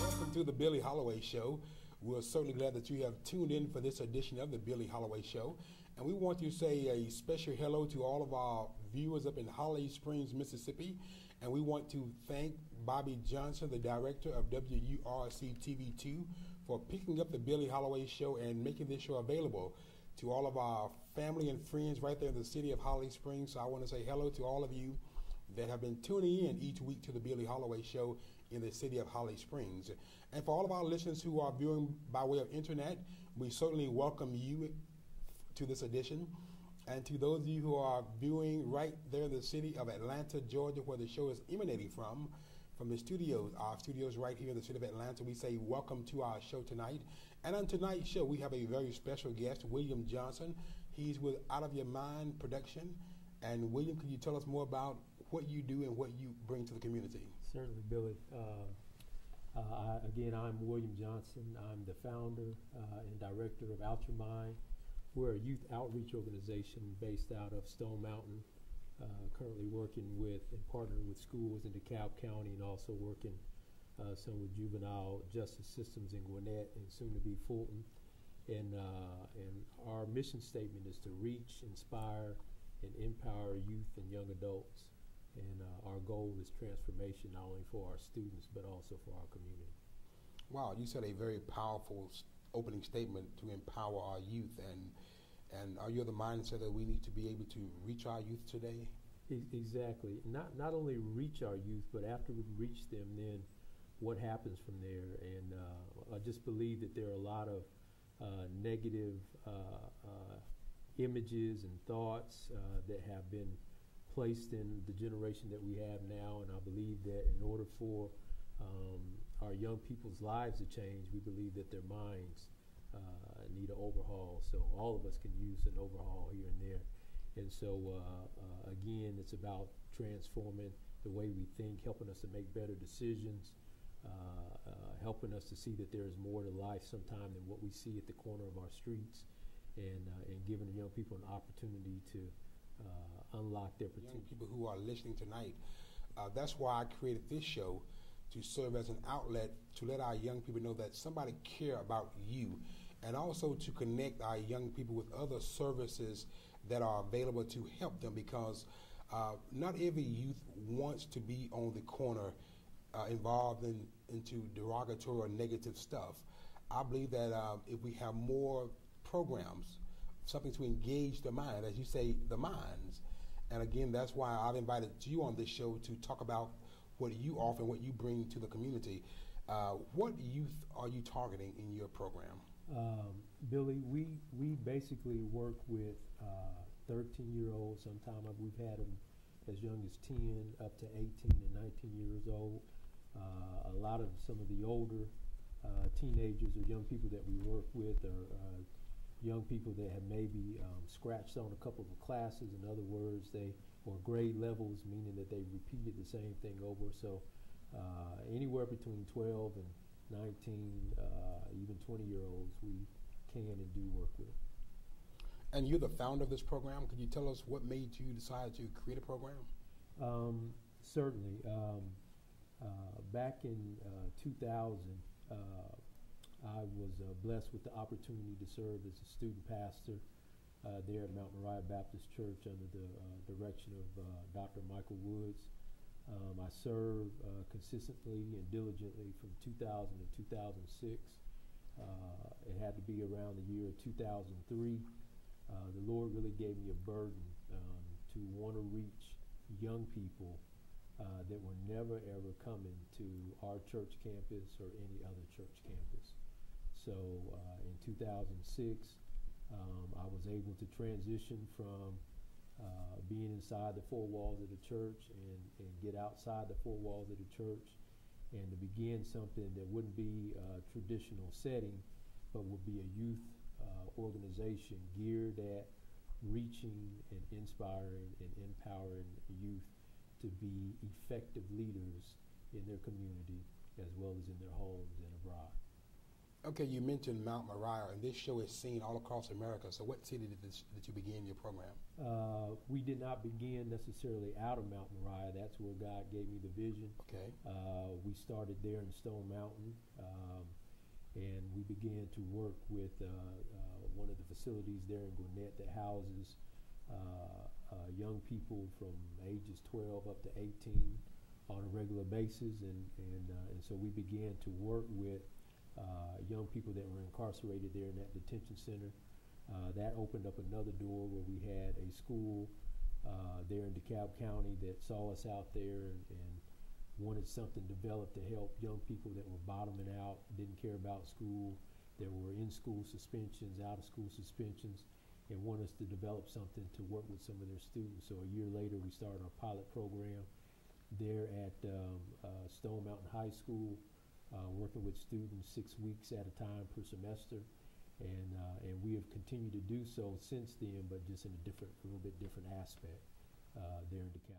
Welcome to the Billy Holloway Show. We're certainly glad that you have tuned in for this edition of the Billy Holloway Show. And we want to say a special hello to all of our viewers up in Holly Springs, Mississippi. And we want to thank Bobby Johnson, the director of WURC TV2, for picking up the Billy Holloway Show and making this show available to all of our family and friends right there in the city of Holly Springs. So I want to say hello to all of you that have been tuning in each week to the Billy Holloway Show in the city of Holly Springs. And for all of our listeners who are viewing by way of internet, we certainly welcome you to this edition. And to those of you who are viewing right there in the city of Atlanta, Georgia, where the show is emanating from the studios, our studios right here in the city of Atlanta, we say welcome to our show tonight. And on tonight's show, we have a very special guest, William Johnson. He's with Out of Your Mind Production. And William, can you tell us more about what you do and what you bring to the community? Certainly, Billy. Again, I'm William Johnson. I'm the founder and director of Outchamind. We're a youth outreach organization based out of Stone Mountain, currently working with and partnering with schools in DeKalb County, and also working some with juvenile justice systems in Gwinnett and soon to be Fulton. And our mission statement is to reach, inspire, and empower youth and young adults. And our goal is transformation not only for our students but also for our community. Wow, you said a very powerful opening statement to empower our youth. And are you of the mindset that we need to be able to reach our youth today? Exactly. Not only reach our youth, but after we reach them, then what happens from there? And I just believe that there are a lot of negative images and thoughts that have been placed in the generation that we have now, and I believe that in order for our young people's lives to change, we believe that their minds need an overhaul. So all of us can use an overhaul here and there. And so again, it's about transforming the way we think, helping us to make better decisions, helping us to see that there is more to life sometime than what we see at the corner of our streets, and giving the young people an opportunity to unlock their potential. Young people who are listening tonight, that's why I created this show, to serve as an outlet to let our young people know that somebody care about you, and also to connect our young people with other services that are available to help them, because not every youth wants to be on the corner involved into derogatory or negative stuff. I believe that if we have more programs, something to engage the mind, as you say, the minds. And again, that's why I've invited you on this show to talk about what you offer and what you bring to the community. What youth are you targeting in your program? Billy, we basically work with 13-year-olds. Sometimes we've had them as young as 10 up to 18 and 19 years old. A lot of some of the older teenagers or young people that we work with are young people that have maybe scratched on a couple of classes. In other words, or grade levels, meaning that they repeated the same thing over. So anywhere between 12 and 19, even 20-year-olds, we can and do work with. And you're the founder of this program. Could you tell us what made you decide to create a program? Certainly. Back in 2000, I was blessed with the opportunity to serve as a student pastor there at Mount Moriah Baptist Church under the direction of Dr. Michael Woods. I served consistently and diligently from 2000 to 2006. It had to be around the year 2003. The Lord really gave me a burden to want to reach young people that were never ever coming to our church campus or any other church campus. So in 2006, I was able to transition from being inside the four walls of the church and get outside the four walls of the church, and to begin something that wouldn't be a traditional setting, but would be a youth organization geared at reaching and inspiring and empowering youth to be effective leaders in their community as well as in their homes and abroad. Okay, you mentioned Mount Moriah, and this show is seen all across America. So, what city did you begin your program? We did not begin necessarily out of Mount Moriah. That's where God gave me the vision. Okay. We started there in Stone Mountain, and we began to work with one of the facilities there in Gwinnett that houses young people from ages 12 up to 18 on a regular basis, and so we began to work with young people that were incarcerated there in that detention center. That opened up another door where we had a school there in DeKalb County that saw us out there and wanted something developed to help young people that were bottoming out, didn't care about school, that were in school suspensions, out of school suspensions, and want us to develop something to work with some of their students. So a year later, we started our pilot program there at Stone Mountain High School, working with students 6 weeks at a time per semester, and we have continued to do so since then, but just in a little bit different aspect there in DeKalb.